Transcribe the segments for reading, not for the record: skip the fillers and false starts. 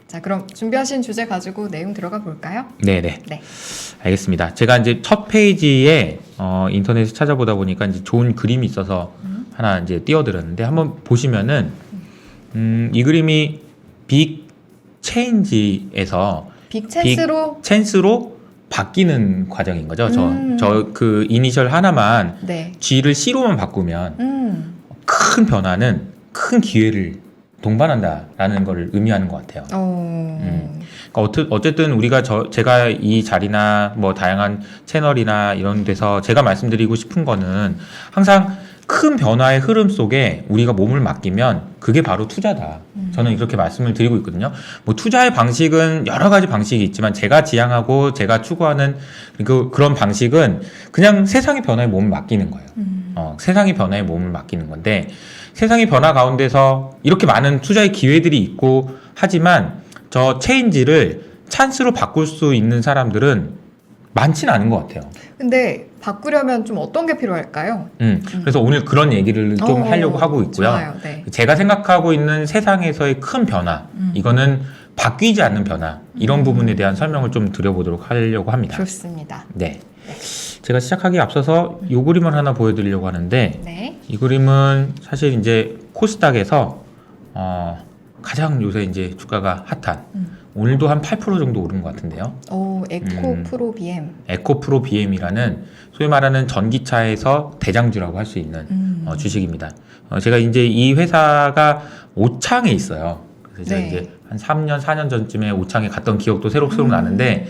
자, 그럼 준비하신 주제 가지고 내용 들어가 볼까요? 네네. 네. 알겠습니다. 제가 이제 첫 페이지에 인터넷에 찾아보다 보니까 이제 좋은 그림이 있어서 하나 이제 띄워드렸는데 한번 보시면은 이 그림이 빅 체인지에서 빅 찬스로 찬스로 바뀌는 과정인 거죠. 저 그 이니셜 하나만 네. G를 C로만 바꾸면 큰 변화는 큰 기회를 동반한다라는 걸 의미하는 것 같아요. 그러니까 어쨌든 우리가 제가 이 자리나 뭐 다양한 채널이나 이런 데서 제가 말씀드리고 싶은 거는 항상 큰 변화의 흐름 속에 우리가 몸을 맡기면 그게 바로 투자다. 저는 이렇게 말씀을 드리고 있거든요. 뭐 투자의 방식은 여러 가지 방식이 있지만 제가 지향하고 제가 추구하는 그런 방식은 그냥 세상의 변화에 몸을 맡기는 거예요. 세상의 변화에 몸을 맡기는 건데 세상의 변화 가운데서 이렇게 많은 투자의 기회들이 있고 하지만 저 체인지를 찬스로 바꿀 수 있는 사람들은 많지는 않은 것 같아요. 근데 바꾸려면 좀 어떤 게 필요할까요? 그래서 오늘 그런 얘기를 좀 하려고 하고 있고요. 좋아요. 네. 제가 생각하고 있는 세상에서의 큰 변화, 이거는 바뀌지 않는 변화, 이런 부분에 대한 설명을 좀 드려보도록 하려고 합니다. 좋습니다. 네. 제가 시작하기에 앞서서 이 그림을 하나 보여드리려고 하는데 네. 이 그림은 사실 이제 코스닥에서 가장 요새 이제 주가가 핫한 오늘도 한 8% 정도 오른 것 같은데요. 에코 프로 BM. 에코 프로 BM이라는 소위 말하는 전기차에서 대장주라고 할 수 있는 주식입니다. 제가 이제 이 회사가 오창에 있어요. 그래서 네. 이제 한 3년, 4년 전쯤에 오창에 갔던 기억도 새록새록 나는데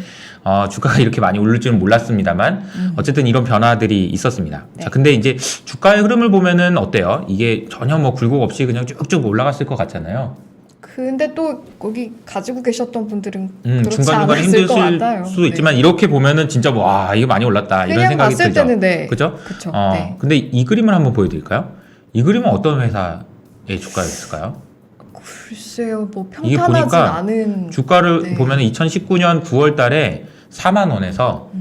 주가가 이렇게 많이 오를 줄은 몰랐습니다만 어쨌든 이런 변화들이 있었습니다. 네. 자, 근데 이제 주가의 흐름을 보면은 어때요? 이게 전혀 뭐 굴곡 없이 그냥 쭉쭉 올라갔을 것 같잖아요. 근데 또 거기 가지고 계셨던 분들은 그렇지 중간중간 않았을 것 힘드실 같아요. 수도 있지만 이렇게 보면은 진짜 뭐, 와, 이거 많이 올랐다 이런 그냥 생각이 봤을 들죠. 때는 네. 그죠? 그쵸. 네. 근데 이 그림을 한번 보여드릴까요? 이 그림은 어떤 회사의 주가였을까요? 글쎄요, 뭐 이게 평탄하진 보니까 않은 주가를 네. 보면은 2019년 9월 달에 4만 원에서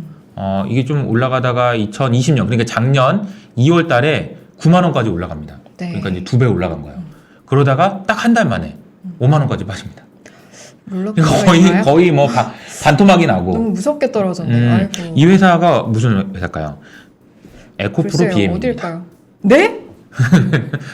이게 좀 올라가다가 2020년 그러니까 작년 2월 달에 9만 원까지 올라갑니다. 네. 그러니까 이제 2배 올라간 거예요. 그러다가 딱 한 달 만에 5만 원까지 빠집니다. 거의 뭐 반토막이 나고. 너무 무섭게 떨어졌네요. 아이고. 이 회사가 무슨 회사일까요? 에코프로 글쎄요, BM입니다. 어딜까요? 네?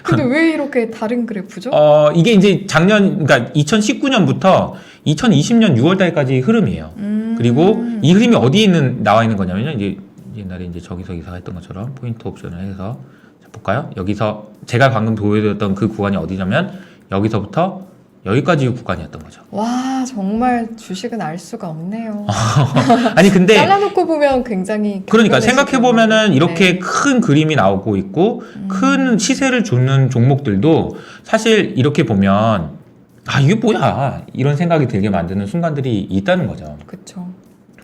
근데 왜 이렇게 다른 그래프죠? 이게 이제 그러니까 2019년부터 2020년 6월 달까지 흐름이에요. 그리고 이 흐름이 어디에 나와 있는 거냐면요. 이제 옛날에 이제 저기서 이사가 했던 것처럼 포인트 옵션을 해서 자, 볼까요? 여기서 제가 방금 보여드렸던 그 구간이 어디냐면 여기서부터 여기까지 구간이었던 거죠. 와, 정말 주식은 알 수가 없네요. 아니 근데 잘라놓고 보면 굉장히 그러니까 생각해 보면은 이렇게 네. 큰 그림이 나오고 있고 큰 시세를 주는 종목들도 사실 이렇게 보면 이게 뭐야 이런 생각이 들게 만드는 순간들이 있다는 거죠. 그렇죠.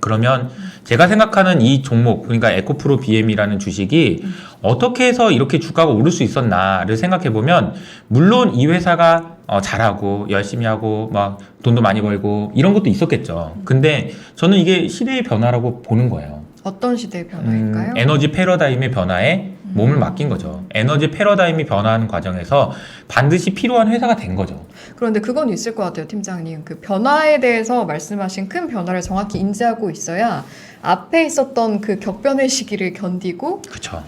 그러면 제가 생각하는 이 종목 그러니까 에코프로 BM이라는 주식이 어떻게 해서 이렇게 주가가 오를 수 있었나를 생각해 보면 물론 이 회사가 잘하고 열심히 하고 막 돈도 많이 벌고 이런 것도 있었겠죠. 근데 저는 이게 시대의 변화라고 보는 거예요. 어떤 시대의 변화일까요? 에너지 패러다임의 변화에 몸을 맡긴 거죠. 에너지 패러다임이 변화하는 과정에서 반드시 필요한 회사가 된 거죠. 그런데 그건 있을 것 같아요, 팀장님. 그 변화에 대해서 말씀하신 큰 변화를 정확히 인지하고 있어야 앞에 있었던 그 격변의 시기를 견디고 그렇죠.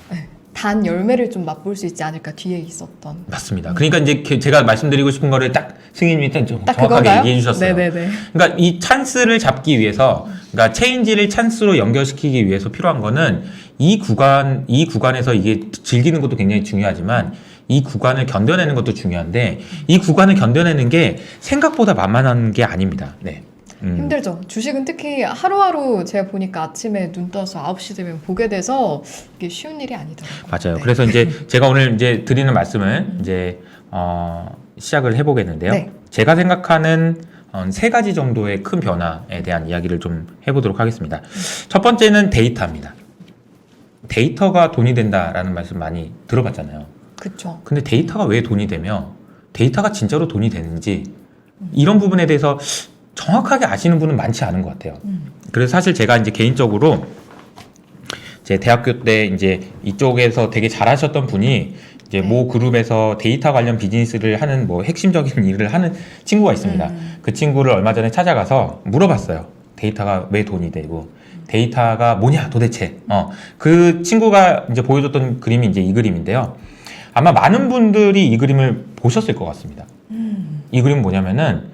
단 열매를 좀 맛볼 수 있지 않을까, 뒤에 있었던. 맞습니다. 그러니까 이제 제가 말씀드리고 싶은 거를 딱 승희님이 좀 딱 정확하게 그건가요? 얘기해 주셨어요. 네네네. 그러니까 이 찬스를 잡기 위해서, 그러니까 체인지를 찬스로 연결시키기 위해서 필요한 거는 이 구간에서 이게 즐기는 것도 굉장히 중요하지만 이 구간을 견뎌내는 것도 중요한데 이 구간을 견뎌내는 게 생각보다 만만한 게 아닙니다. 네. 힘들죠. 주식은 특히 하루하루 제가 보니까 아침에 눈 떠서 9시 되면 보게 돼서 이게 쉬운 일이 아니더라고요. 맞아요. 네. 그래서 이제 제가 오늘 이제 드리는 말씀을 이제 시작을 해보겠는데요. 네. 제가 생각하는 세 가지 정도의 큰 변화에 대한 이야기를 좀 해보도록 하겠습니다. 첫 번째는 데이터입니다. 데이터가 돈이 된다라는 말씀 많이 들어봤잖아요. 그렇죠. 근데 데이터가 왜 돈이 되며 데이터가 진짜로 돈이 되는지 이런 부분에 대해서 정확하게 아시는 분은 많지 않은 것 같아요. 그래서 사실 제가 이제 개인적으로 제 대학교 때 이제 이쪽에서 되게 잘하셨던 분이 이제 네. 모 그룹에서 데이터 관련 비즈니스를 하는 뭐 핵심적인 일을 하는 친구가 있습니다. 그 친구를 얼마 전에 찾아가서 물어봤어요. 데이터가 왜 돈이 되고 데이터가 뭐냐 도대체. 그 친구가 이제 보여줬던 그림이 이제 이 그림인데요. 아마 많은 분들이 이 그림을 보셨을 것 같습니다. 이 그림은 뭐냐면은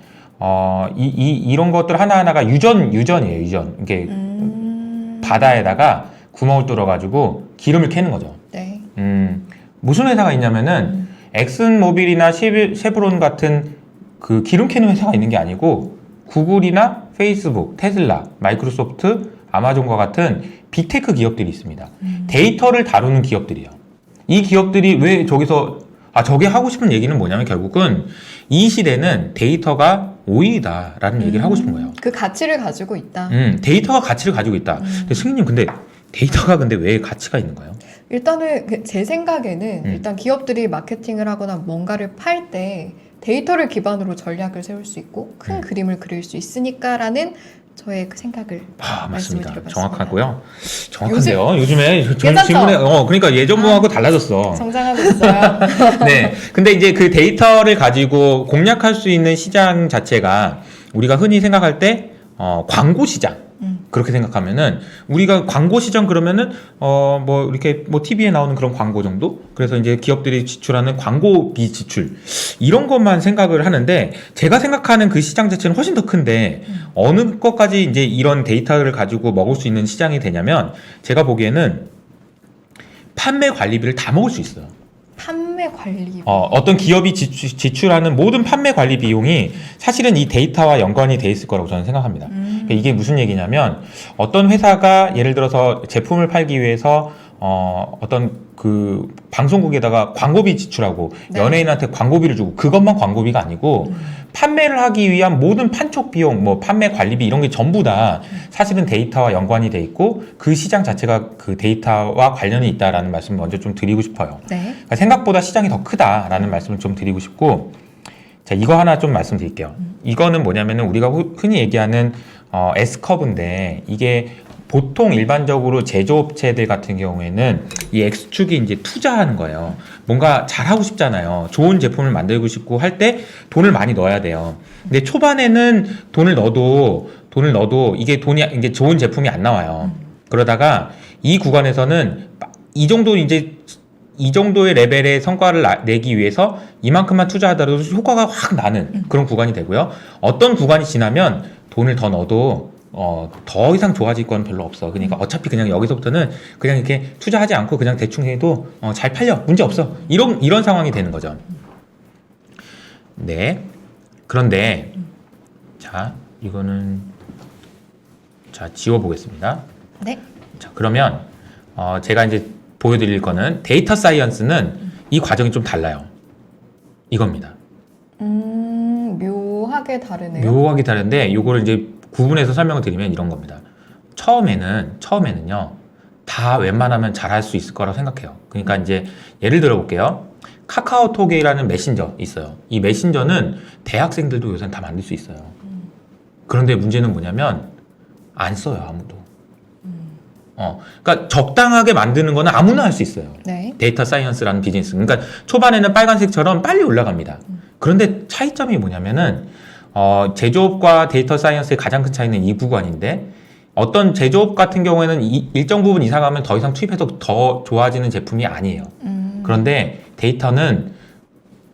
이런 것들 하나하나가 유전이에요. 유전. 이게 바다에다가 구멍을 뚫어가지고 기름을 캐는 거죠. 네. 무슨 회사가 있냐면은 엑슨모빌이나 쉐브론 같은 그 기름 캐는 회사가 있는 게 아니고 구글이나 페이스북, 테슬라, 마이크로소프트, 아마존과 같은 빅테크 기업들이 있습니다. 데이터를 다루는 기업들이에요. 이 기업들이 왜 저기서 저게 하고 싶은 얘기는 뭐냐면 결국은 이 시대는 데이터가 오일이다라는 얘기를 하고 싶은 거예요. 그 가치를 가지고 있다. 데이터가 가치를 가지고 있다. 근데 승희님 근데 데이터가 근데 왜 가치가 있는 거예요? 일단은 제 생각에는 일단 기업들이 마케팅을 하거나 뭔가를 팔 때 데이터를 기반으로 전략을 세울 수 있고 큰 그림을 그릴 수 있으니까라는 저의 그 생각을 말씀을 맞습니다. 드려봤습니다. 정확하고요. 정확한데요. 요즘에 저희 괜찮죠? 질문에 그러니까 예전하고 달라졌어. 성장하고 있어요. 네. 근데 이제 그 데이터를 가지고 공략할 수 있는 시장 자체가 우리가 흔히 생각할 때 광고 시장. 그렇게 생각하면은 우리가 광고 시장 그러면은 뭐 이렇게 뭐 TV에 나오는 그런 광고 정도? 그래서 이제 기업들이 지출하는 광고비 지출 이런 것만 생각을 하는데 제가 생각하는 그 시장 자체는 훨씬 더 큰데 어느 것까지 이제 이런 데이터를 가지고 먹을 수 있는 시장이 되냐면 제가 보기에는 판매 관리비를 다 먹을 수 있어요. 판매 관리. 어떤 기업이 지출하는 모든 판매 관리 비용이 사실은 이 데이터와 연관이 돼 있을 거라고 저는 생각합니다. 그러니까 이게 무슨 얘기냐면 어떤 회사가 예를 들어서 제품을 팔기 위해서 어떤 그 방송국에다가 광고비 지출하고 네. 연예인한테 광고비를 주고 그것만 광고비가 아니고 판매를 하기 위한 모든 판촉 비용, 뭐 판매 관리비 이런 게 전부 다 사실은 데이터와 연관이 돼 있고 그 시장 자체가 그 데이터와 관련이 있다라는 말씀을 먼저 좀 드리고 싶어요. 네. 그러니까 생각보다 시장이 더 크다라는 말씀을 좀 드리고 싶고 자 이거 하나 좀 말씀드릴게요. 이거는 뭐냐면은 우리가 흔히 얘기하는 S커브인데 이게 보통 일반적으로 제조업체들 같은 경우에는 이 X축이 이제 투자하는 거예요. 뭔가 잘하고 싶잖아요. 좋은 제품을 만들고 싶고 할 때 돈을 많이 넣어야 돼요. 근데 초반에는 돈을 넣어도 이게 이게 좋은 제품이 안 나와요. 그러다가 이 구간에서는 이 정도의 레벨의 성과를 내기 위해서 이만큼만 투자하더라도 효과가 확 나는 그런 구간이 되고요. 어떤 구간이 지나면 돈을 더 넣어도 더 이상 좋아질 건 별로 없어. 그러니까 어차피 그냥 여기서부터는 그냥 이렇게 투자하지 않고 그냥 대충 해도 잘 팔려. 문제 없어. 이런 상황이 되는 거죠. 네. 그런데 자, 이거는 자, 지워 보겠습니다. 네. 자, 그러면 제가 이제 보여드릴 거는 데이터 사이언스는 이 과정이 좀 달라요. 이겁니다. 묘하게 다르네요. 묘하게 다른데 이거를 이제 구분해서 설명을 드리면 이런 겁니다. 처음에는요 다 웬만하면 잘할 수 있을 거라고 생각해요. 그러니까 이제 예를 들어 볼게요. 카카오톡이라는 메신저 있어요. 이 메신저는 대학생들도 요새는 다 만들 수 있어요. 그런데 문제는 뭐냐면 안 써요 아무도. 그러니까 적당하게 만드는 거는 아무나 할 수 있어요. 네. 데이터 사이언스라는 비즈니스. 그러니까 초반에는 빨간색처럼 빨리 올라갑니다. 그런데 차이점이 뭐냐면은 제조업과 데이터 사이언스의 가장 큰 차이는 이 구간인데 어떤 제조업 같은 경우에는 일정 부분 이상 하면 더 이상 투입해도 더 좋아지는 제품이 아니에요. 그런데 데이터는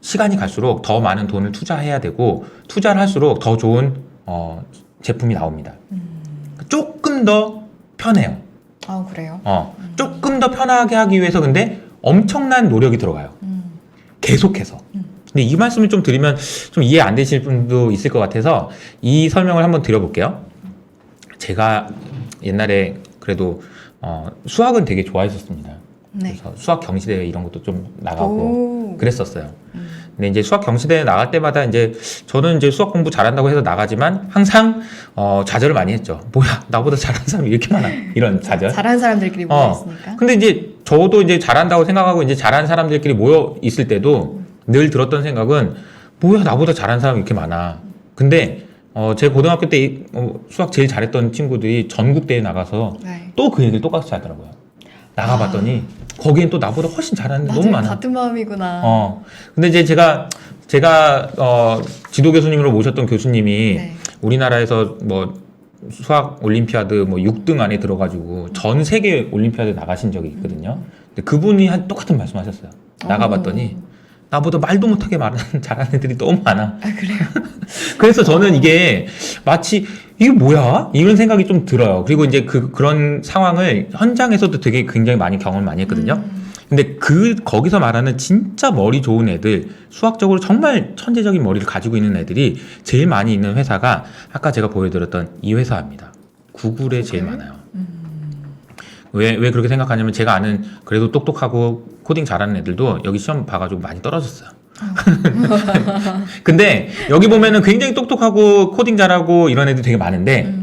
시간이 갈수록 더 많은 돈을 투자해야 되고 투자를 할수록 더 좋은 제품이 나옵니다. 조금 더 편해요. 아, 그래요? 조금 더 편하게 하기 위해서 근데 엄청난 노력이 들어가요. 계속해서. 근데 이 말씀을 좀 드리면 좀 이해 안 되실 분도 있을 것 같아서 이 설명을 한번 드려볼게요. 제가 옛날에 그래도 수학은 되게 좋아했었습니다. 네. 그래서 수학 경시대회 이런 것도 좀 나가고 오. 그랬었어요. 근데 이제 수학 경시대회 나갈 때마다 이제 저는 이제 수학 공부 잘한다고 해서 나가지만 항상 좌절을 많이 했죠. 뭐야 나보다 잘하는 사람이 이렇게 많아 이런 좌절. 잘하는 사람들끼리 모여있으니까. 근데 이제 저도 이제 잘한다고 생각하고 이제 잘하는 사람들끼리 모여 있을 때도 늘 들었던 생각은 뭐야 나보다 잘하는 사람이 이렇게 많아. 근데 제 고등학교 때 수학 제일 잘했던 친구들이 전국대회 나가서 네. 또 그 얘기를 똑같이 하더라고요. 나가봤더니 거기엔 또 나보다 훨씬 잘하는 데 맞아요. 너무 많아. 같은 마음이구나. 근데 이제 제가 지도 교수님으로 모셨던 교수님이 네. 우리나라에서 뭐 수학 올림피아드 뭐 6등 안에 들어가지고 전 세계 올림피아드 나가신 적이 있거든요. 근데 그분이 똑같은 말씀하셨어요. 나가봤더니 나보다 말도 못하게 잘하는 애들이 너무 많아. 아, 그래요? 그래서 저는 이게 마치 이게 뭐야? 이런 생각이 좀 들어요. 그리고 이제 그런 상황을 현장에서도 되게 굉장히 많이 경험을 많이 했거든요. 근데 거기서 말하는 진짜 머리 좋은 애들, 수학적으로 정말 천재적인 머리를 가지고 있는 애들이 제일 많이 있는 회사가 아까 제가 보여드렸던 이 회사입니다. 구글에 제일 많아요. 왜 그렇게 생각하냐면 제가 아는 그래도 똑똑하고 코딩 잘하는 애들도 여기 시험 봐가지고 많이 떨어졌어요. 근데 여기 보면은 굉장히 똑똑하고 코딩 잘하고 이런 애들 되게 많은데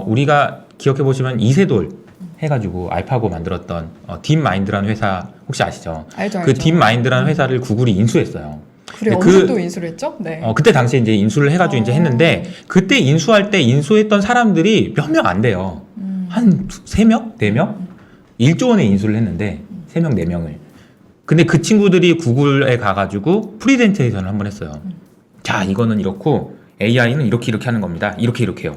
우리가 기억해 보시면 이세돌 해가지고 알파고 만들었던 딥마인드라는 회사 혹시 아시죠? 알죠. 그 딥마인드라는 회사를 구글이 인수했어요. 그래, 어느 정도 인수를 했죠? 네. 그때 당시에 이제 인수를 해가지고 이제 했는데 그때 인수할 때 인수했던 사람들이 몇 명 안 돼요. 한 3명? 4명? 1조 원에 인수를 했는데 3명, 4명을. 근데 그 친구들이 구글에 가가지고 프리젠테이션을 한번 했어요. 자, 이거는 이렇고 AI는 이렇게 하는 겁니다. 이렇게요.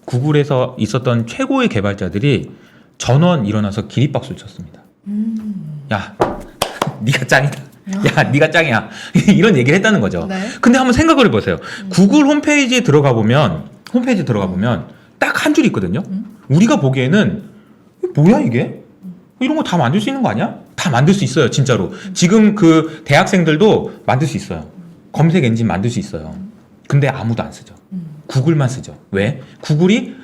구글에서 있었던 최고의 개발자들이 전원 일어나서 기립박수를 쳤습니다. 야, 네가 짱이다. 야, 네가 짱이야. 이런 얘기를 했다는 거죠. 네. 근데 한번 생각을 해보세요. 구글 홈페이지에 들어가 보면 딱 한 줄 있거든요. 우리가 보기에는 뭐야 이게? 이런 거 다 만들 수 있는 거 아니야? 다 만들 수 있어요, 진짜로. 지금 그 대학생들도 만들 수 있어요. 검색 엔진 만들 수 있어요. 근데 아무도 안 쓰죠. 구글만 쓰죠. 왜? 구글이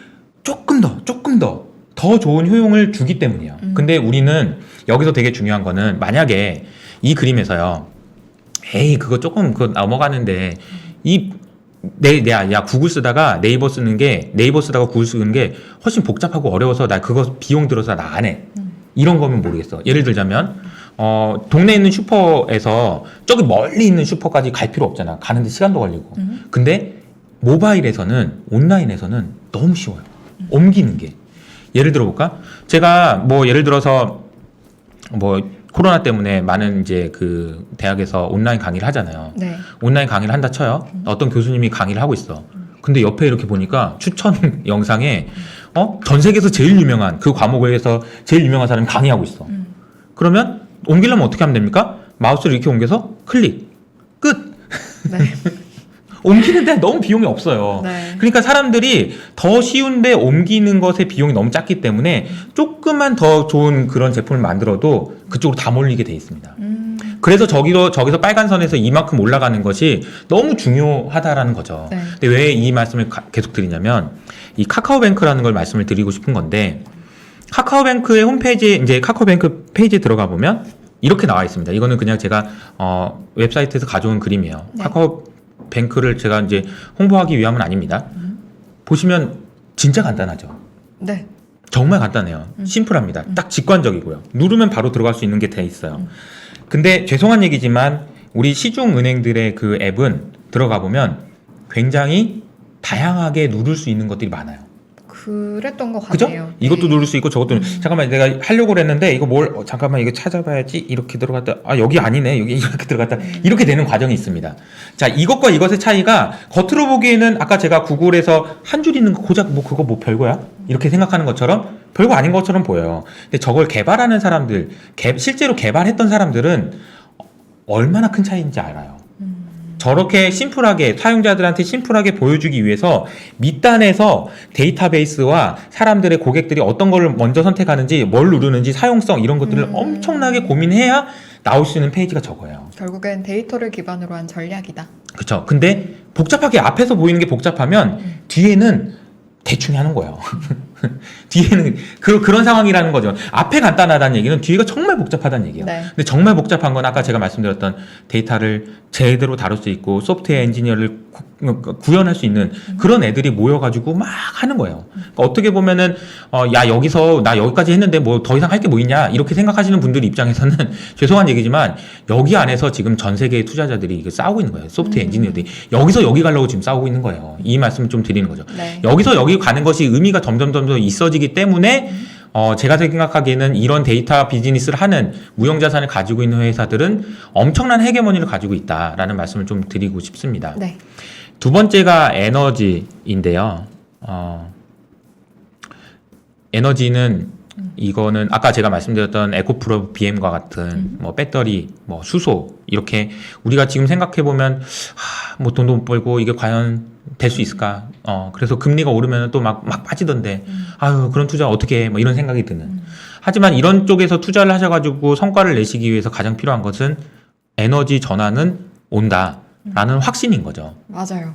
조금 더 좋은 효용을 주기 때문이에요. 근데 우리는 여기서 되게 중요한 거는 만약에 이 그림에서요. 에이, 그거 조금 넘어가는데 야, 구글 쓰다가 네이버 쓰다가 구글 쓰는 게 훨씬 복잡하고 어려워서 나 그거 비용 들어서 나 안 해. 이런 거면 모르겠어. 예를 들자면 동네에 있는 슈퍼에서 저기 멀리 있는 슈퍼까지 갈 필요 없잖아. 가는데 시간도 걸리고. 근데 모바일에서는 온라인에서는 너무 쉬워요. 옮기는 게. 예를 들어 볼까? 제가 뭐 예를 들어서 뭐 코로나 때문에 많은 이제 그 대학에서 온라인 강의를 하잖아요. 네. 온라인 강의를 한다 쳐요. 어떤 교수님이 강의를 하고 있어. 근데 옆에 이렇게 보니까 추천 영상에 전 세계에서 제일 유명한 그 과목에서 제일 유명한 사람이 강의하고 있어. 그러면 옮기려면 어떻게 하면 됩니까? 마우스를 이렇게 옮겨서 클릭. 끝. 네. 옮기는데 너무 비용이 없어요. 네. 그러니까 사람들이 더 쉬운데 옮기는 것에 비용이 너무 작기 때문에 조금만 더 좋은 그런 제품을 만들어도 그쪽으로 다 몰리게 돼 있습니다. 그래서 저기서 빨간 선에서 이만큼 올라가는 것이 너무 중요하다라는 거죠. 네. 근데 왜 이 말씀을 계속 드리냐면 이 카카오뱅크라는 걸 말씀을 드리고 싶은 건데 카카오뱅크의 홈페이지 이제 카카오뱅크 페이지에 들어가 보면 이렇게 나와 있습니다. 이거는 그냥 제가 웹사이트에서 가져온 그림이에요. 네. 카카오뱅크를 제가 이제 홍보하기 위함은 아닙니다. 보시면 진짜 간단하죠. 네. 정말 간단해요. 심플합니다. 딱 직관적이고요. 누르면 바로 들어갈 수 있는 게 돼 있어요. 근데 죄송한 얘기지만 우리 시중 은행들의 그 앱은 들어가 보면 굉장히 다양하게 누를 수 있는 것들이 많아요. 그랬던 것 그죠? 같아요. 이것도 네. 누를 수 있고 저것도 잠깐만 내가 하려고 그랬는데 이거 잠깐만 이거 찾아봐야지 이렇게 들어갔다 여기 아니네 여기 이렇게 들어갔다 이렇게 되는 과정이 있습니다. 자, 이것과 이것의 차이가 겉으로 보기에는 아까 제가 구글에서 한 줄 있는 거 고작 뭐 그거 뭐 별거야? 이렇게 생각하는 것처럼 별거 아닌 것처럼 보여요. 근데 저걸 개발하는 사람들 실제로 개발했던 사람들은 얼마나 큰 차이인지 알아요. 저렇게 심플하게 사용자들한테 심플하게 보여주기 위해서 밑단에서 데이터베이스와 사람들의 고객들이 어떤 걸 먼저 선택하는지 뭘 누르는지 사용성 이런 것들을 엄청나게 고민해야 나올 수 있는 페이지가 저거예요. 결국엔 데이터를 기반으로 한 전략이다. 그렇죠. 근데 복잡하게 앞에서 보이는 게 복잡하면 뒤에는 대충 하는 거예요. 뒤에는 그런 상황이라는 거죠. 앞에 간단하다는 얘기는 뒤가 정말 복잡하다는 얘기예요. 네. 근데 정말 복잡한 건 아까 제가 말씀드렸던 데이터를 제대로 다룰 수 있고 소프트웨어 엔지니어를 구현할 수 있는 그런 애들이 모여가지고 막 하는 거예요. 그러니까 어떻게 보면은 야 여기서 나 여기까지 했는데 뭐 더 이상 할 게 뭐 있냐 이렇게 생각하시는 분들 입장에서는 죄송한 얘기지만 여기 안에서 지금 전 세계의 투자자들이 이게 싸우고 있는 거예요. 소프트웨어 엔지니어들이 여기서 여기 가려고 지금 싸우고 있는 거예요. 이 말씀을 좀 드리는 거죠. 네. 여기서 여기 가는 것이 의미가 점점 있어지기 때문에 제가 생각하기에는 이런 데이터 비즈니스를 하는 무형자산을 가지고 있는 회사들은 엄청난 헤게모니를 가지고 있다라는 말씀을 좀 드리고 싶습니다. 네. 두 번째가 에너지인데요. 에너지는 이거는 아까 제가 말씀드렸던 에코프로 BM과 같은 뭐 배터리, 뭐 수소 이렇게 우리가 지금 생각해 보면 뭐 돈도 못 벌고 이게 과연 될 수 있을까? 그래서 금리가 오르면 또 막 빠지던데 아유 그런 투자 어떻게 해? 뭐 이런 생각이 드는. 하지만 이런 쪽에서 투자를 하셔가지고 성과를 내시기 위해서 가장 필요한 것은 에너지 전환은 온다라는 확신인 거죠. 맞아요.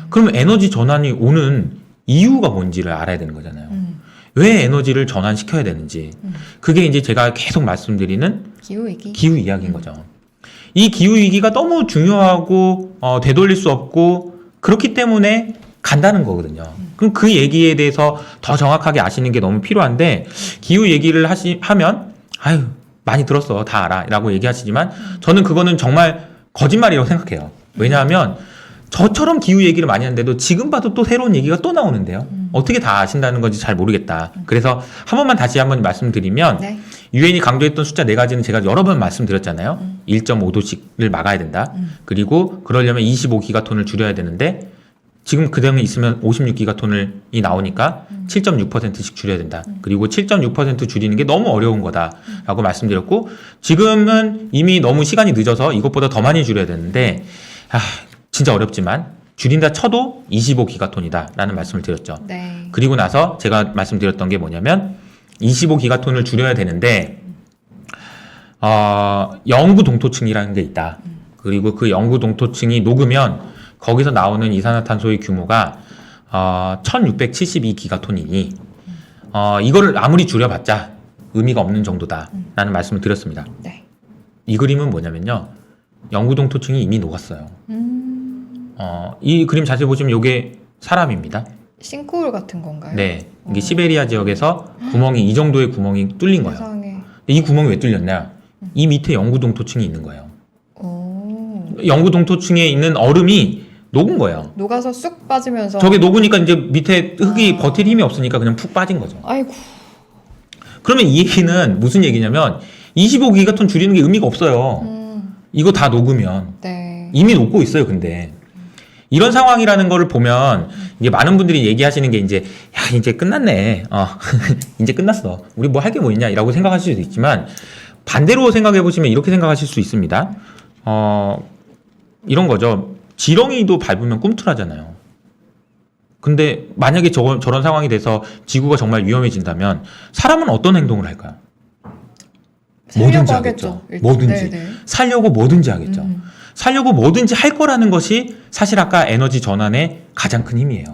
그럼 에너지 전환이 오는 이유가 뭔지를 알아야 되는 거잖아요. 왜 에너지를 전환시켜야 되는지. 그게 이제 제가 계속 말씀드리는 기후위기. 기후 이야기인 거죠. 이 기후 위기가 너무 중요하고 되돌릴 수 없고 그렇기 때문에 간다는 거거든요. 그럼 그 얘기에 대해서 더 정확하게 아시는 게 너무 필요한데 기후 얘기를 하면 아유 많이 들었어 다 알아 라고 얘기하시지만 저는 그거는 정말 거짓말이라고 생각해요. 왜냐하면 저처럼 기후 얘기를 많이 하는데도 지금 봐도 또 새로운 얘기가 또 나오는데요. 어떻게 다 아신다는 건지 잘 모르겠다. 그래서 한 번만 다시 한번 말씀드리면 네. 유엔이 강조했던 숫자 4가지는 제가 여러 번 말씀드렸잖아요. 1.5도씩을 막아야 된다. 그리고 그러려면 25기가톤을 줄여야 되는데 지금 그대로 있으면 56기가톤이 나오니까 7.6%씩 줄여야 된다. 그리고 7.6% 줄이는 게 너무 어려운 거다라고 말씀드렸고 지금은 이미 너무 시간이 늦어서 이것보다 더 많이 줄여야 되는데 진짜 어렵지만 줄인다 쳐도 25기가톤이다 라는 말씀을 드렸죠. 네. 그리고 나서 제가 말씀드렸던 게 뭐냐면 25기가톤을 줄여야 되는데 영구 동토층이라는 게 있다. 그리고 그 영구 동토층이 녹으면 거기서 나오는 이산화탄소의 규모가 1672기가톤이니 이거를 아무리 줄여봤자 의미가 없는 정도다라는 말씀을 드렸습니다. 네. 이 그림은 뭐냐면요. 영구 동토층이 이미 녹았어요. 이 그림 자세히 보시면 이게 사람입니다. 싱크홀 같은 건가요? 네, 이게 시베리아 지역에서 구멍이 이 정도의 구멍이 뚫린 거예요. 세상에. 근데 이 구멍이 왜 뚫렸냐? 이 밑에 영구 동토층이 있는 거예요. 오. 영구 동토층에 있는 얼음이 녹은 거예요. 녹아서 쑥 빠지면서. 저게 녹으니까 이제 밑에 흙이 버틸 힘이 없으니까 그냥 푹 빠진 거죠. 아이고. 그러면 이 얘기는 무슨 얘기냐면 25기가톤 줄이는 게 의미가 없어요. 이거 다 녹으면. 네. 이미 녹고 있어요, 근데. 이런 상황이라는 거를 보면 이게 많은 분들이 얘기하시는 게 이제 야 이제 끝났네 이제 끝났어 우리 뭐 할 게 뭐 있냐 라고 생각하실 수도 있지만 반대로 생각해 보시면 이렇게 생각하실 수 있습니다. 이런 거죠. 지렁이도 밟으면 꿈틀하잖아요. 근데 만약에 저런 상황이 돼서 지구가 정말 위험해진다면 사람은 어떤 행동을 할까요? 뭐든지 하겠죠. 뭐든지. 네네. 살려고 뭐든지 하겠죠. 살려고 뭐든지 할 거라는 것이 사실 아까 에너지 전환의 가장 큰 힘이에요.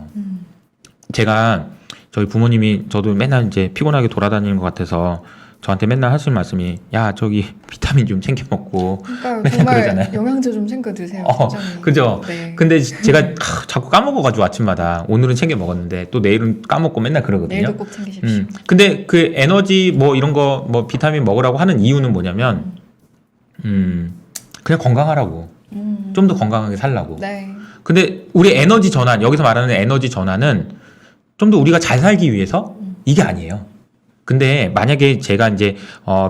제가 저희 부모님이 저도 맨날 이제 피곤하게 돌아다니는 것 같아서 저한테 맨날 하시는 말씀이 야 저기 비타민 좀 챙겨 먹고 그러니까요. 맨날 정말 그러잖아요. 영양제 좀 챙겨 드세요. 굉장히. 그죠? 네. 근데 제가 자꾸 까먹어가지고 아침마다 오늘은 챙겨 먹었는데 또 내일은 까먹고 맨날 그러거든요. 내일도 꼭 챙기십시오. 근데 그 에너지 뭐 이런 거 뭐 비타민 먹으라고 하는 이유는 뭐냐면 그냥 건강하라고. 좀 더 건강하게 살라고. 네. 근데 우리 에너지 전환, 여기서 말하는 에너지 전환은 좀 더 우리가 잘 살기 위해서 이게 아니에요. 근데 만약에 제가 이제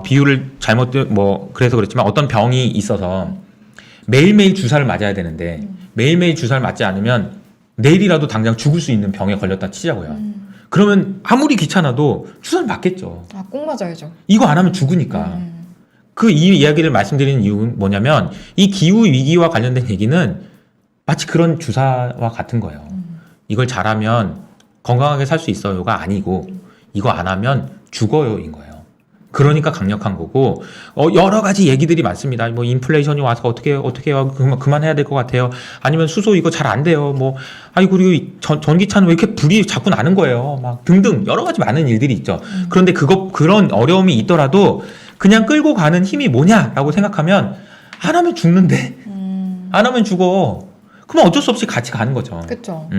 비유를 그래서 그랬지만 어떤 병이 있어서 매일매일 주사를 맞아야 되는데 매일매일 주사를 맞지 않으면 내일이라도 당장 죽을 수 있는 병에 걸렸다 치자고요. 그러면 아무리 귀찮아도 주사를 맞겠죠. 꼭 맞아야죠. 이거 안 하면 죽으니까. 이 이야기를 말씀드리는 이유는 뭐냐면 이 기후 위기와 관련된 얘기는 마치 그런 주사와 같은 거예요. 이걸 잘하면 건강하게 살 수 있어요가 아니고 이거 안 하면 죽어요인 거예요. 그러니까 강력한 거고 여러 가지 얘기들이 많습니다. 뭐 인플레이션이 와서 어떻게 해요? 그만해야 될 것 같아요. 아니면 수소 이거 잘 안 돼요. 뭐 그리고 전기차는 왜 이렇게 불이 자꾸 나는 거예요? 막 등등 여러 가지 많은 일들이 있죠. 그런데 그런 어려움이 있더라도 그냥 끌고 가는 힘이 뭐냐라고 생각하면 안 하면 죽는데 안 하면 죽어. 그럼 어쩔 수 없이 같이 가는 거죠. 그렇죠.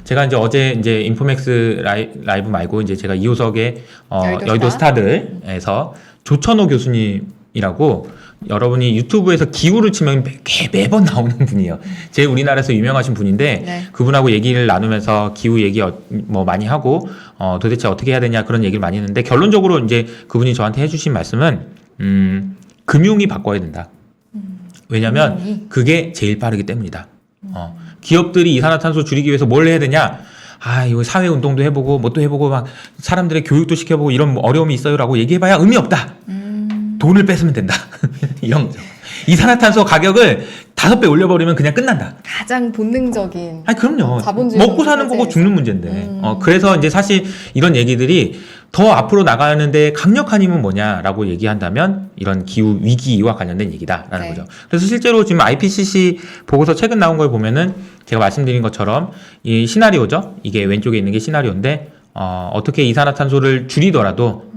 제가 어제 인포맥스 라이브 말고 제가 2호석의 여의도 스타? 스타들에서 조천호 교수님이라고 여러분이 유튜브에서 기후를 치면 매번 나오는 분이에요. 제일 우리나라에서 유명하신 분인데 네. 그분하고 얘기를 나누면서 기후 얘기 많이 하고 도대체 어떻게 해야 되냐 그런 얘기를 많이 했는데 결론적으로 이제 그분이 저한테 해주신 말씀은 금융이 바꿔야 된다. 왜냐면 금융이? 그게 제일 빠르기 때문이다. 기업들이 이산화탄소 줄이기 위해서 뭘 해야 되냐? 이거 사회 운동도 해보고 뭐 또 해보고 막 사람들의 교육도 시켜보고 이런 어려움이 있어요라고 얘기해봐야 의미 없다. 돈을 뺏으면 된다. 이런 거죠. 이산화탄소 가격을 5배 올려버리면 그냥 끝난다. 가장 본능적인. 그럼요. 자본주의 먹고 사는 거고 체제에서. 죽는 문제인데. 그래서 이제 사실 이런 얘기들이 더 앞으로 나가는데 강력한 힘은 뭐냐라고 얘기한다면 이런 기후 위기와 관련된 얘기다라는 네. 거죠. 그래서 실제로 지금 IPCC 보고서 최근 나온 걸 보면은 제가 말씀드린 것처럼 이 시나리오죠. 이게 왼쪽에 있는 게 시나리오인데 어떻게 이산화탄소를 줄이더라도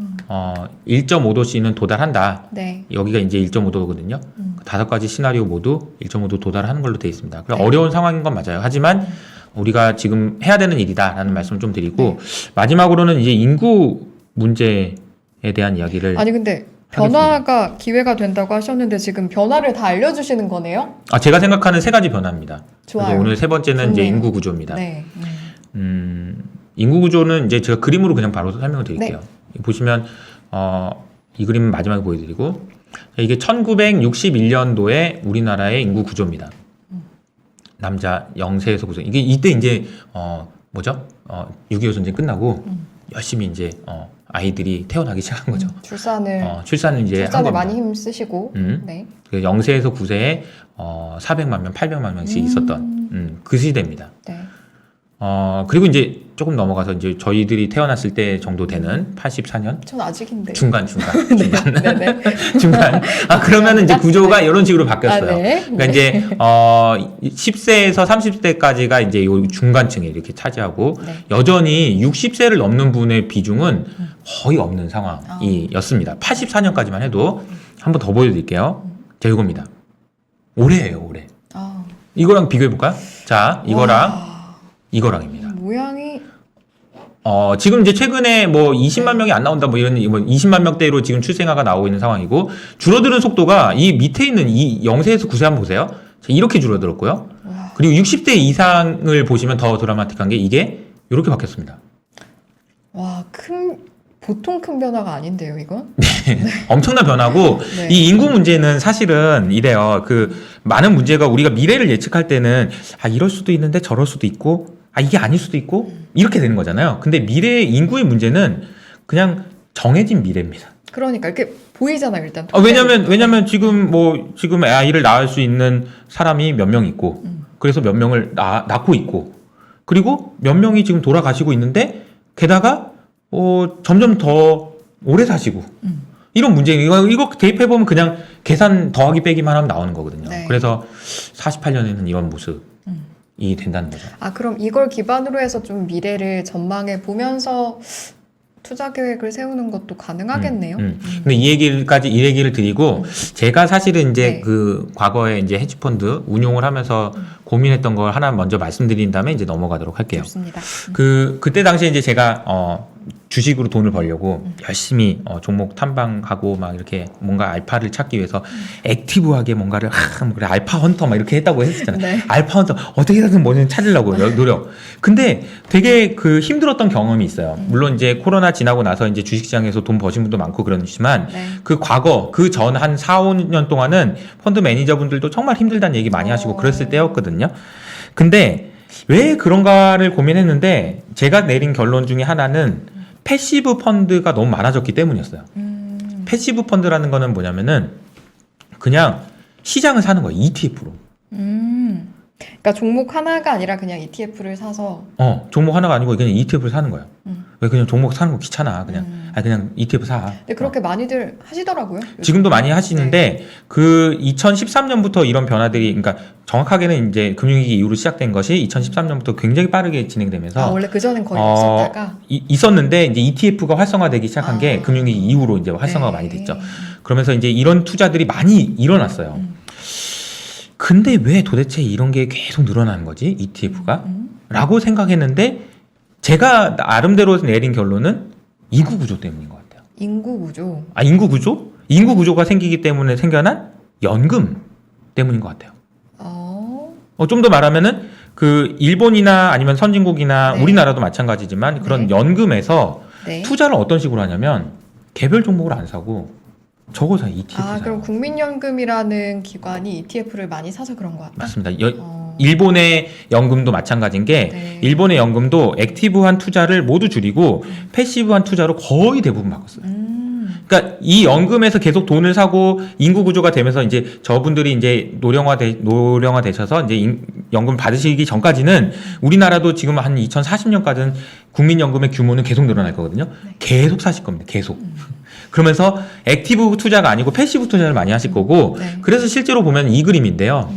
1.5도씨는 도달한다. 네. 여기가 이제 1.5도거든요. 5가지 시나리오 모두 1.5도 도달하는 걸로 되어 있습니다. 그래서 네. 어려운 상황인 건 맞아요. 하지만 우리가 지금 해야 되는 일이다라는 말씀을 좀 드리고 마지막으로는 이제 인구 문제에 대한 이야기를 아니 근데 변화가 기회가 된다고 하셨는데 지금 변화를 다 알려주시는 거네요? 제가 생각하는 3가지 변화입니다. 좋아요. 그래서 오늘 3번째는 이제 좋네요. 인구 구조입니다. 네. 인구 구조는 이제 제가 그림으로 그냥 바로 설명을 드릴게요. 보시면 이 그림 마지막에 보여드리고 이게 1961년도에 우리나라의 인구 구조입니다. 남자 0세에서 9세. 이게 이때 이제 뭐죠? 6.25 전쟁 끝나고 열심히 이제 아이들이 태어나기 시작한 거죠. 출산을 이제 한 겁니다. 많이 힘 쓰시고. 네. 0세에서 9세에 400만 명, 800만 명씩 있었던 그 시대입니다. 네. 그리고 이제 조금 넘어가서 이제 저희들이 태어났을 때 정도 되는 84년 전 아직인데. 중간 네네. 중간. 그러면은 이제 구조가 이런 식으로 바뀌었어요. 네. 그러니까 이제 10세에서 30세까지가 이제 요 중간층에 이렇게 차지하고 네. 여전히 60세를 넘는 분의 비중은 거의 없는 상황이었습니다. 84년까지만 해도 한번 더 보여드릴게요. 자, 이겁니다. 올해예요, 올해. 이거랑 비교해 볼까요? 자, 이거랑입니다. 모양이 지금 이제 최근에 뭐 20만 명이 안 나온다 뭐 이런 뭐 20만 명대로 지금 출생아가 나오고 있는 상황이고 줄어드는 속도가 이 밑에 있는 이 0세에서 9세 한번 보세요. 이렇게 줄어들었고요. 그리고 60대 이상을 보시면 더 드라마틱한 게 이게 이렇게 바뀌었습니다. 보통 큰 변화가 아닌데요, 이건? 엄청난 변화고 네. 이 인구 문제는 사실은 이래요. 많은 문제가 우리가 미래를 예측할 때는 이럴 수도 있는데 저럴 수도 있고 이게 아닐 수도 있고 이렇게 되는 거잖아요. 근데 미래의 인구의 문제는 그냥 정해진 미래입니다. 그러니까 이렇게 보이잖아요, 일단. 왜냐면 지금 아이를 낳을 수 있는 사람이 몇 명 있고 그래서 몇 명을 낳고 있고 그리고 몇 명이 지금 돌아가시고 있는데 게다가 점점 더 오래 사시고 이런 문제 이거 대입해보면 그냥 계산 더하기 빼기만 하면 나오는 거거든요. 네. 그래서 48년에는 이런 모습이 된다는 거죠. 그럼 이걸 기반으로 해서 좀 미래를 전망해 보면서 투자 계획을 세우는 것도 가능하겠네요. 근데 이 얘기를 드리고 제가 사실은 이제 네. 그 과거에 이제 헤지펀드 운용을 하면서 고민했던 걸 하나 먼저 말씀드린 다음에 이제 넘어가도록 할게요. 좋습니다. 그때 당시에 이제 제가 주식으로 돈을 벌려고 열심히 종목 탐방하고 막 이렇게 뭔가 알파를 찾기 위해서 액티브하게 뭔가를 그래 알파 헌터 막 이렇게 했다고 했었잖아요. 네. 알파 헌터 어떻게든 뭐든 찾으려고 노력. 근데 되게 힘들었던 경험이 있어요. 물론 이제 코로나 지나고 나서 이제 주식시장에서 돈 버신 분도 많고 그러시지만 네. 과거 전 한 4, 5년 동안은 펀드 매니저분들도 정말 힘들다는 얘기 많이 하시고 그랬을 때였거든요. 근데 왜 그런가를 고민했는데 제가 내린 결론 중에 하나는 패시브 펀드가 너무 많아졌기 때문이었어요. 패시브 펀드라는 거는 뭐냐면은 그냥 시장을 사는 거예요. ETF로. 그러니까 종목 하나가 아니라 그냥 ETF를 사서 종목 하나가 아니고 그냥 ETF를 사는 거예요. 왜 그냥 종목 사는 거 귀찮아. 그냥 ETF 사. 근데 그렇게 많이들 하시더라고요. 지금도 많이 하시는데 2013년부터 이런 변화들이 그러니까 정확하게는 이제 금융위기 이후로 시작된 것이 2013년부터 굉장히 빠르게 진행되면서 원래 그전엔 거의 없었다가 있었는데 이제 ETF가 활성화되기 시작한 게 금융위기 이후로 이제 활성화가 많이 됐죠. 그러면서 이제 이런 투자들이 많이 일어났어요. 근데 왜 도대체 이런 게 계속 늘어나는 거지? ETF가? 라고 생각했는데 제가 나름대로 내린 결론은 인구 구조 때문인 것 같아요. 인구 구조? 인구 구조? 인구 구조가 생기기 때문에 생겨난 연금 때문인 것 같아요. 좀 더 말하면은 그 일본이나 아니면 선진국이나 네. 우리나라도 마찬가지지만 그런 네. 연금에서 네. 투자를 어떤 식으로 하냐면 개별 종목을 안 사고 저거 사 ETF 사요. 그럼 국민연금이라는 기관이 ETF를 많이 사서 그런 것 같다. 맞습니다. 어. 일본의 연금도 마찬가지인 게 네. 일본의 연금도 액티브한 투자를 모두 줄이고 패시브한 투자로 거의 대부분 바꿨어요. 그러니까 이 연금에서 계속 돈을 사고 인구 구조가 되면서 이제 저분들이 이제 노령화 되셔서 이제 연금 받으시기 전까지는 우리나라도 지금 한 2040년까지는 국민연금의 규모는 계속 늘어날 거거든요. 네. 계속 사실 겁니다. 계속. 그러면서 액티브 투자가 아니고 패시브 투자를 많이 하실 거고 네. 그래서 실제로 보면 이 그림인데요.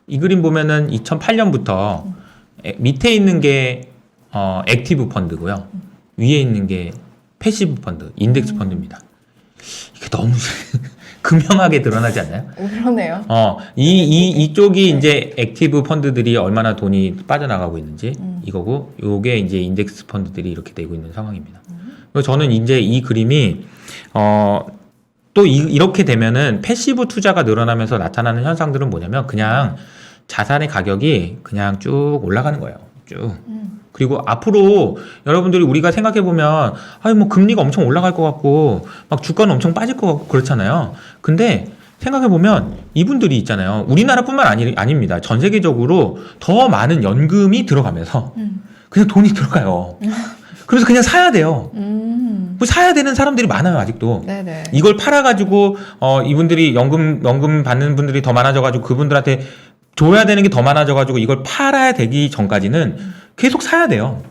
이 그림 보면은 2008년부터 밑에 있는 게 액티브 펀드고요. 위에 있는 게 패시브 펀드, 인덱스 펀드입니다. 이게 너무 극명하게 드러나지 않나요? 그러네요. 이쪽이 이제 액티브 펀드들이 얼마나 돈이 빠져나가고 있는지 이거고, 요게 이제 인덱스 펀드들이 이렇게 되고 있는 상황입니다. 그래서 저는 이제 이 그림이, 또 이렇게 되면은 패시브 투자가 늘어나면서 나타나는 현상들은 뭐냐면 그냥 자산의 가격이 그냥 쭉 올라가는 거예요. 쭉. 그리고 앞으로 여러분들이 우리가 생각해보면 뭐 금리가 엄청 올라갈 것 같고 막 주가는 엄청 빠질 것 같고 그렇잖아요. 근데 생각해보면 이분들이 있잖아요. 우리나라뿐만 아닙니다. 전 세계적으로 더 많은 연금이 들어가면서 그냥 돈이 들어가요. 그래서 그냥 사야 돼요. 사야 되는 사람들이 많아요, 아직도. 네네. 이걸 팔아가지고 이분들이 연금 받는 분들이 더 많아져가지고 그분들한테 줘야 되는 게 더 많아져가지고 이걸 팔아야 되기 전까지는 계속 사야 돼요.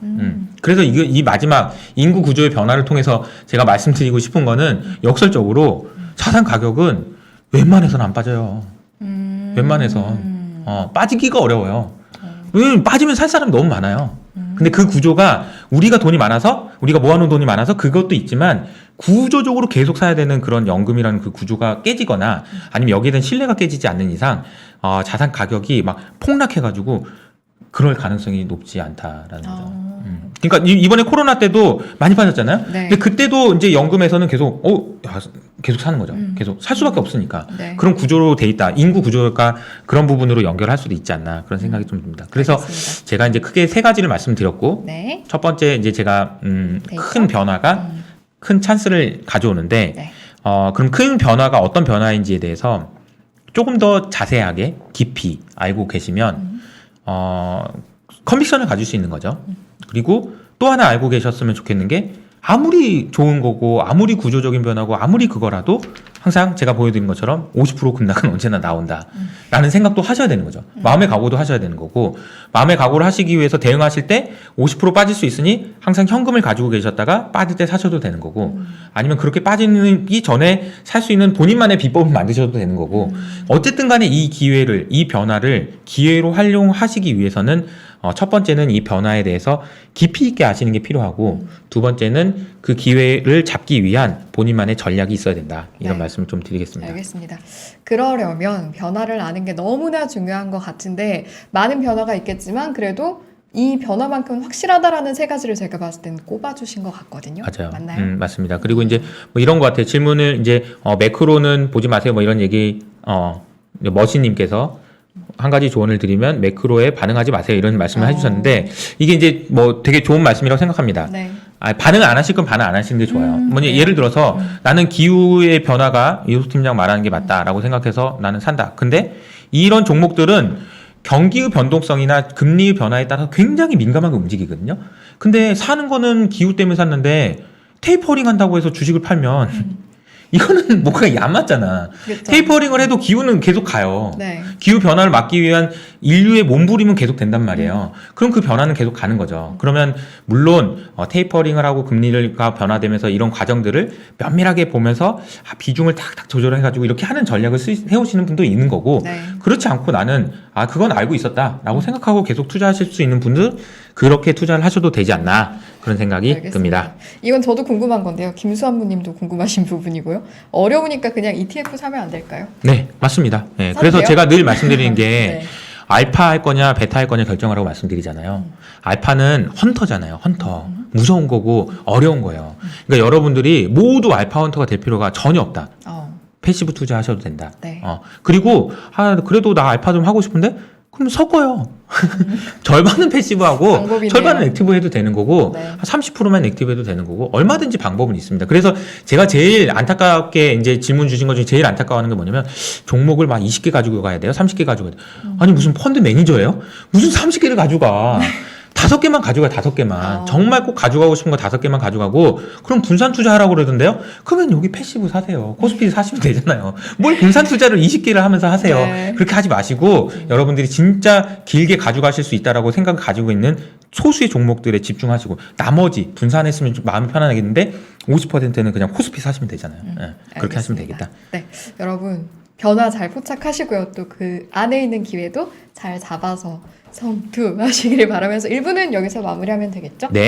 그래서 이 마지막 인구 구조의 변화를 통해서 제가 말씀드리고 싶은 거는 역설적으로 자산 가격은 웬만해서는 안 빠져요. 웬만해서 빠지기가 어려워요. 왜냐면 빠지면 살 사람이 너무 많아요. 근데 그 구조가 우리가 돈이 많아서 우리가 모아놓은 돈이 많아서 그것도 있지만 구조적으로 계속 사야 되는 그런 연금이라는 그 구조가 깨지거나 아니면 여기에 대한 신뢰가 깨지지 않는 이상 자산 가격이 막 폭락해가지고 그럴 가능성이 높지 않다라는 거죠. 그러니까 이번에 코로나 때도 많이 빠졌잖아요. 네. 근데 그때도 이제 연금에서는 계속 계속 사는 거죠. 계속 살 수밖에 없으니까. 네. 그런 구조로 돼 있다. 인구 구조가 그런 부분으로 연결할 수도 있지 않나 그런 생각이 좀 듭니다. 그래서 알겠습니다. 제가 이제 크게 세 가지를 말씀드렸고 네. 첫 번째 이제 제가 데이터? 큰 변화가 큰 찬스를 가져오는데 네. 그럼 큰 변화가 어떤 변화인지에 대해서 조금 더 자세하게 깊이 알고 계시면 컨빅션을 가질 수 있는 거죠. 그리고 또 하나 알고 계셨으면 좋겠는 게 아무리 좋은 거고 아무리 구조적인 변화고 아무리 그거라도 항상 제가 보여드린 것처럼 50% 급락은 언제나 나온다 라는 생각도 하셔야 되는 거죠. 마음의 각오도 하셔야 되는 거고 마음의 각오를 하시기 위해서 대응하실 때 50% 빠질 수 있으니 항상 현금을 가지고 계셨다가 빠질 때 사셔도 되는 거고 아니면 그렇게 빠지기 전에 살 수 있는 본인만의 비법을 만드셔도 되는 거고 어쨌든 간에 이 기회를 이 변화를 기회로 활용하시기 위해서는 첫 번째는 이 변화에 대해서 깊이 있게 아시는 게 필요하고 두 번째는 그 기회를 잡기 위한 본인만의 전략이 있어야 된다. 이런 네. 말씀을 좀 드리겠습니다. 알겠습니다. 그러려면 변화를 아는 게 너무나 중요한 것 같은데 많은 변화가 있겠지만 그래도 이 변화만큼은 확실하다라는 세 가지를 제가 봤을 때는 꼽아주신 것 같거든요. 맞아요. 맞나요? 맞습니다. 그리고 이제 뭐 이런 것 같아요. 질문을 이제 매크로는 보지 마세요. 뭐 이런 얘기 머신님께서 한 가지 조언을 드리면 매크로에 반응하지 마세요. 이런 말씀을 해주셨는데 이게 이제 뭐 되게 좋은 말씀이라고 생각합니다. 네. 반응 안 하실 건 반응 안 하시는 게 좋아요. 네. 예를 들어서 나는 기후의 변화가 이호수 팀장 말하는 게 맞다라고 생각해서 나는 산다. 근데 이런 종목들은 경기의 변동성이나 금리의 변화에 따라서 굉장히 민감하게 움직이거든요. 근데 사는 거는 기후 때문에 샀는데 테이퍼링 한다고 해서 주식을 팔면 이거는 뭔가 얌맞잖아. 그렇죠. 테이퍼링을 해도 기후는 계속 가요. 네. 기후 변화를 막기 위한 인류의 몸부림은 계속 된단 말이에요. 그럼 그 변화는 계속 가는 거죠. 그러면 물론 테이퍼링을 하고 금리가 변화되면서 이런 과정들을 면밀하게 보면서 비중을 탁탁 조절해가지고 이렇게 하는 전략을 세우시는 분도 있는 거고 네. 그렇지 않고 나는 그건 알고 있었다라고 생각하고 계속 투자하실 수 있는 분들 그렇게 투자를 하셔도 되지 않나 그런 생각이 알겠습니다. 듭니다. 이건 저도 궁금한 건데요. 김수환부님도 궁금하신 부분이고요. 어려우니까 그냥 ETF 사면 안 될까요? 네, 맞습니다. 네, 사도 그래서 돼요? 제가 늘 말씀드리는 게 네. 알파 할 거냐 베타 할 거냐 결정하라고 말씀드리잖아요. 알파는 헌터잖아요. 헌터. 무서운 거고 어려운 거예요. 그러니까 여러분들이 모두 알파 헌터가 될 필요가 전혀 없다. 패시브 투자하셔도 된다. 네. 그리고 그래도 나 알파 좀 하고 싶은데 그럼 섞어요. 절반은 패시브하고 방법이네요. 절반은 액티브 해도 되는 거고 네. 한 30%만 액티브 해도 되는 거고 얼마든지 방법은 있습니다. 그래서 제가 제일 안타깝게 이제 질문 주신 것 중에 제일 안타까워하는 게 뭐냐면 종목을 막 20개 가지고 가야 돼요. 30개 가지고 가야 돼요. 아니 무슨 펀드 매니저예요? 무슨 30개를 가져가. 5개만 가져가 5개만. 정말 꼭 가져가고 싶은 거 5개만 가져가고 그럼 분산 투자하라고 그러던데요. 그러면 여기 패시브 사세요. 코스피 사시면 되잖아요. 뭘 분산 투자를 20개를 하면서 하세요. 네. 그렇게 하지 마시고 여러분들이 진짜 길게 가져가실 수 있다라고 생각을 가지고 있는 소수의 종목들에 집중하시고 나머지 분산했으면 좀 마음이 편안하겠는데 50%는 그냥 코스피 사시면 되잖아요. 네, 그렇게 하시면 되겠다. 네, 여러분 변화 잘 포착하시고요. 또 그 안에 있는 기회도 잘 잡아서 성투하시기를 바라면서 1부는 여기서 마무리하면 되겠죠? 네.